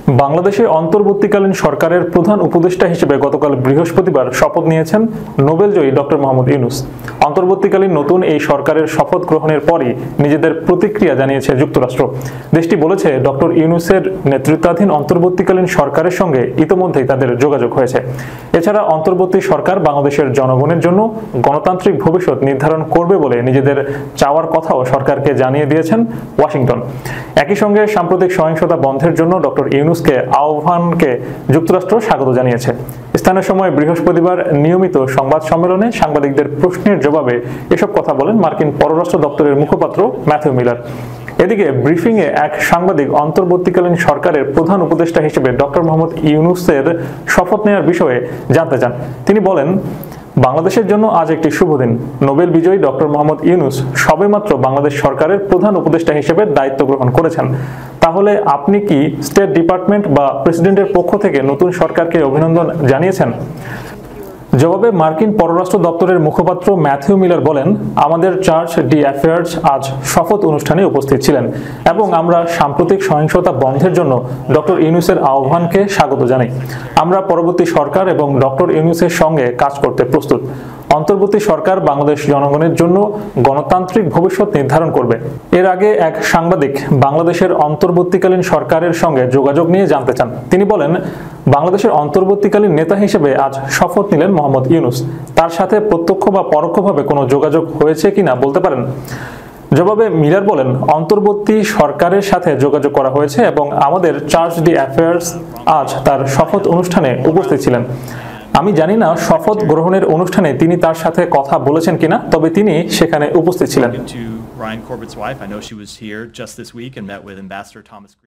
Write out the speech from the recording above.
বাংলাদেশে অন্তর্বর্তীকালীন সরকারের প্রধান উপদেষ্টা হিসেবে গতকাল বৃহস্পতিবার শপথ নিয়েছেন নোবেলজয়ী ডক্টর মোহাম্মদ ইউনূস। অন্তর্বর্তীকালীন নতুন এই সরকারের শপথ গ্রহণের পরই নিজেদের প্রতিক্রিয়া জানিয়েছে যুক্তরাষ্ট্র। দেশটি বলেছে, ডক্টর ইউনূসের নেতৃত্বাধীন অন্তর্বর্তীকালীন সরকারের সঙ্গে ইতোমধ্যেই তাদের যোগাযোগ হয়েছে। এছাড়া অন্তর্বর্তী সরকার বাংলাদেশের জনগণের জন্য গণতান্ত্রিক ভবিষ্যৎ নির্ধারণ করবে বলে নিজেদের চাওয়ার কথাও সরকারকে জানিয়ে দিয়েছেন ওয়াশিংটন। একই সঙ্গে সাম্প্রতিক সহিংসতা বন্ধের জন্য ডক্টর ইউনূসকে আহ্বানকে যুক্তরাষ্ট্র স্বাগত জানিয়েছে। স্থানীয় সময় বৃহস্পতিবার নিয়মিত সংবাদ সম্মেলনে সাংবাদিকদের প্রশ্নের জবাবে এসব কথা বলেন মার্কিন পররাষ্ট্র দপ্তরের মুখপাত্র ম্যাথিউ মিলার। এদিকে ব্রিফিংয়ে এক সাংবাদিক অন্তর্বর্তীকালীন সরকারের প্রধান উপদেষ্টা হিসেবে ডক্টর মোহাম্মদ ইউনূসের শপথ নেওয়ার বিষয়ে জানতে চান। তিনি বলেন, বাংলাদেশের জন্য আজ একটি শুভ দিন। নোবেল বিজয়ী ডক্টর মোহাম্মদ ইউনূস সবেমাত্র বাংলাদেশ সরকারের প্রধান উপদেষ্টা হিসেবে দায়িত্ব গ্রহণ করেছেন। তাহলে আপনি কি স্টেট ডিপার্টমেন্ট বা প্রেসিডেন্টের পক্ষ থেকে নতুন সরকারকে অভিনন্দন জানিয়েছেন? জবাবে মার্কিন পররাষ্ট্র দপ্তরের মুখপাত্র ম্যাথিউ মিলার বলেন, আমাদের চার্জ ডি অ্যাফেয়ার্স আজ শপথ অনুষ্ঠানে উপস্থিত ছিলেন এবং আমরা সাম্প্রতিক সহিংসতা বন্ধের জন্য ডক্টর ইউনূসের আহ্বানকে স্বাগত জানাই। আমরা পরবর্তী সরকার এবং ডক্টর ইউনূসের সঙ্গে কাজ করতে প্রস্তুত। অন্তর্বর্তী সরকার বাংলাদেশ জনগণের জন্য গণতান্ত্রিক ভবিষ্যৎ নির্ধারণ করবে। এর আগে এক সাংবাদিক বাংলাদেশের অন্তর্বর্তীকালীন সরকারের সঙ্গে যোগাযোগ নিয়ে জানতে চান। তিনি বলেন, বাংলাদেশের অন্তর্বর্তীকালীন নেতা হিসেবে আজ শপথ নিলেন মোহাম্মদ ইউনূস। তার সাথে প্রত্যক্ষ বা পরোক্ষভাবে কোনো যোগাযোগ হয়েছে কিনা বলতে পারেন? জবাবে মিলার বলেন, অন্তর্বর্তী সরকারের সাথে যোগাযোগ করা হয়েছে এবং আমাদের চার্জ ডি অ্যাফেয়ার্স আজ তার শপথ অনুষ্ঠানে উপস্থিত ছিলেন। আমি জানি না শপথ গ্রহণের অনুষ্ঠানে তিনি তার সাথে কথা বলেছেন কিনা, তবে তিনি সেখানে উপস্থিত ছিলেন।